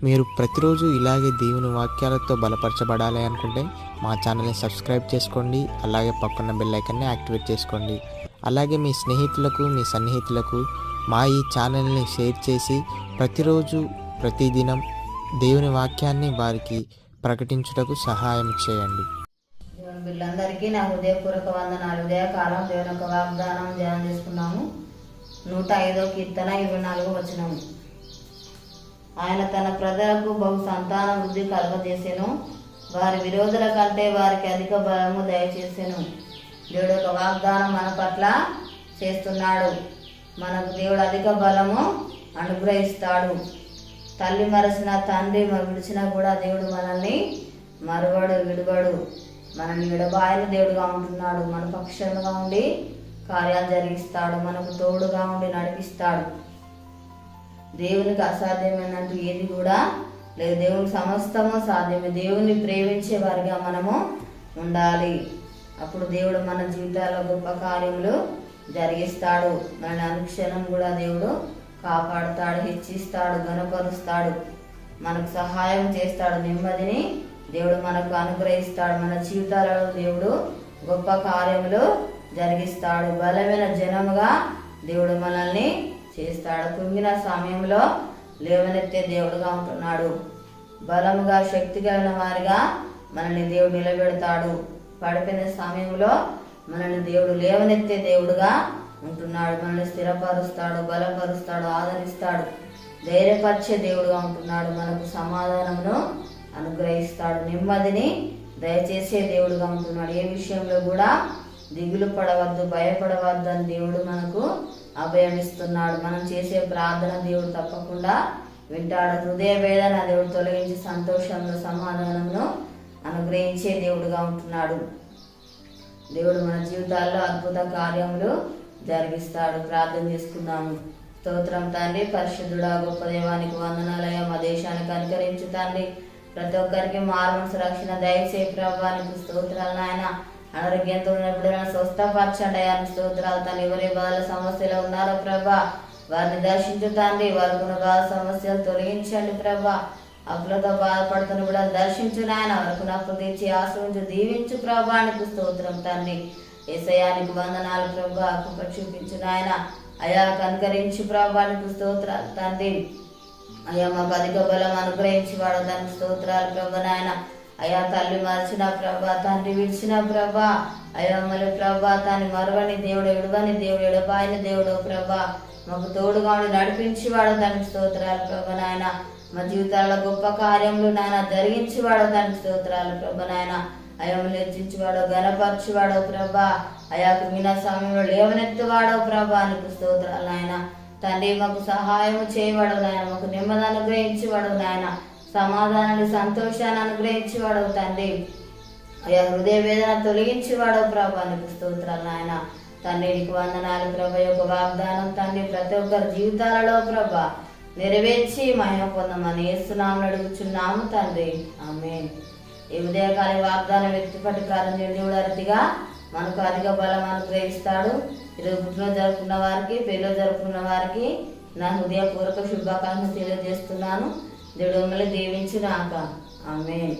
మీరు ప్రతిరోజు ఇలాగే దేవుని వాక్యాలతో బలపరచబడాలి అనుకుంటే మా ఛానల్ని సబ్స్క్రైబ్ చేసుకోండి. అలాగే పక్కన బెల్ ఐకాన్ని యాక్టివేట్ చేసుకోండి. అలాగే మీ స్నేహితులకు, మీ సన్నిహితులకు మా ఈ ఛానల్ని షేర్ చేసి ప్రతిరోజు ప్రతిదినం దేవుని వాక్యాన్ని వారికి ప్రకటించుటకు సహాయం చేయండి. దేవుని బిడ్డలందరికీ నా హృదయపూర్వక వందనాలు. ఉదయకాలం దేవుని యొక్క వాగ్దానం ధ్యానం చేసుకున్నాము. 105వ కీర్తన 24వ వచనము. ఆయన తన ప్రజలకు బహు సంతాన వృద్ధి కలుగజేసెను, వారి విరోధుల కంటే వారికి అధిక బలము దయచేసెను. దేవుడు యొక్క వాగ్దానం మన పట్ల చేస్తున్నాడు. మనకు దేవుడు అధిక బలము అనుగ్రహిస్తాడు. తల్లి మరచిన తండ్రి విడిచినా కూడా దేవుడు మనల్ని మరువడు, విడువడు. మనల్ని విడబాయని దేవుడుగా ఉంటున్నాడు. మన పక్షంగా ఉండి కార్యాలు జరిగిస్తాడు. మనకు తోడుగా ఉండి నడిపిస్తాడు. దేవునికి అసాధ్యమైనట్టు ఏది కూడా లేదు. దేవునికి సమస్తము సాధ్యమే. దేవుని ప్రేమించే వారిగా మనము ఉండాలి. అప్పుడు దేవుడు మన జీవితాల్లో గొప్ప కార్యములు జరిగిస్తాడు. మనల్ని అనుక్షణం కూడా దేవుడు కాపాడుతాడు, హెచ్చిస్తాడు, గణపరుస్తాడు, మనకు సహాయం చేస్తాడు. నెమ్మదిని దేవుడు మనకు అనుగ్రహిస్తాడు. మన జీవితాలలో దేవుడు గొప్ప కార్యములు జరిగిస్తాడు. బలమైన జనముగా దేవుడు మనల్ని చేస్తాడు. కుంగిన సమయంలో లేవనెత్తే దేవుడుగా ఉంటున్నాడు. బలముగా శక్తి కలిగిన వారిగా మనల్ని దేవుడు నిలబెడతాడు. పడిపోయిన సమయంలో మనల్ని దేవుడు లేవనెత్తే దేవుడుగా ఉంటున్నాడు. మనల్ని స్థిరపరుస్తాడు, బలపరుస్తాడు, ఆదరిస్తాడు, ధైర్యపరిచే దేవుడుగా ఉంటున్నాడు. మనకు సమాధానమును అనుగ్రహిస్తాడు, నెమ్మదిని దయచేసే దేవుడుగా ఉంటున్నాడు. ఏ విషయంలో కూడా దిగులు పడవద్దు, భయపడవద్దు అని దేవుడు మనకు అభయమిస్తున్నాడు. మనం చేసే ప్రార్థన దేవుడు తప్పకుండా వింటాడు. హృదయ వేదన దేవుడు తొలగించి సంతోషంలో సమాధానంలో అనుగ్రహించే దేవుడుగా ఉంటున్నాడు. దేవుడు మన జీవితాల్లో అద్భుత కార్యములు జరిగిస్తాడు. ప్రార్థన చేసుకుందాము. స్తోత్రం తండ్రి, పరిశుద్ధుడా, గొప్ప దేవానికి వందనాలయ. మా దేశానికి అనుకరించు తండ్రి. ప్రతి ఒక్కరికి మారుమనసు రక్షణ దయచేయి ప్రభానికి స్తోత్రాలు నాయన. అనారోగ్యంతో ఉన్నప్పుడు స్వస్థపరచండి అయ్యా, స్తోత్రాలు తండ్రి. ఎవరి బాధల సమస్యలు ఉన్నారో ప్రభా వారిని దర్శించు తండ్రి. వారికి ఉన్న బాధ సమస్యలు తొలగించండి ప్రభా. అప్పులతో బాధపడుతున్న కూడా దర్శించు నాయన. వరకు అప్పు తెచ్చి ఆశ్రయించు, దీవించు ప్రభానికి స్తోత్రం తండ్రి. యేసయ్యానికి వందనాలు ప్రభా. కృప చూపించు నాయన. అయా కనుకరించి ప్రభానికి స్తోత్రాలు తండ్రి. అయ్యా మాకు అధిక బలం అనుగ్రహించి వాడు దానికి స్తోత్రాలు ప్రభా నాయన. అయా తల్లి మరచిన ప్రభా, తండ్రి విడిచిన ప్రభా, అయ్యా మళ్ళీ ప్రభా తాన్ని మరవని దేవుడు, విడవని దేవుడు, ఎడబాయిని దేవుడు ప్రభా. మాకు తోడుగా ఉండి నడిపించి వాడు దానికి స్తోత్రాలు ప్రభా నాయన. మా జీవితాల్లో గొప్ప కార్యములు నాయన జరిగించి వాడు దానికి స్తోత్రాలు ప్రభా నాయన. అయములు హెచ్చించువాడో, గణపరచువాడో ప్రభా. అయా కుంగిన సమయంలో లేవనెత్తువాడో ప్రభా నీకు స్తోత్రాలు నాయన. తండ్రి మాకు సహాయం చేయవాడు నాయన. మాకు నెమ్మది అనుగ్రహించేవాడు నాయన. సమాధానాన్ని, సంతోషాన్ని అనుగ్రహించేవాడు తండ్రి. అయా హృదయ వేదన తొలగించేవాడో ప్రభా నీకు స్తోత్రాలు నాయన. తండ్రి నీకు వందనాలు ప్రభా. యొక్క వాగ్దానం తండ్రి ప్రతి ఒక్కరి జీవితాలలో ప్రభా నెరవేర్చి మహిమ పొందమని యేసునామమున అడుగుచున్నాము తండ్రి, ఆమేన్. ఈ ఉదయకాల వాగ్దానం వ్యక్తిపటి కాలం దేవుడు అతిగా మనకు అధిక బలం అనుగ్రహిస్తాడు. ఈరోజు పుట్టినరోజు జరుపుకున్న వారికి, పెళ్ళి జరుపుకున్న వారికి నా హృదయపూర్వక శుభాకాంక్షలు తెలియజేస్తున్నాను. దేవుడు మిమ్మల్ని దీవించుగాక, ఆమేన్.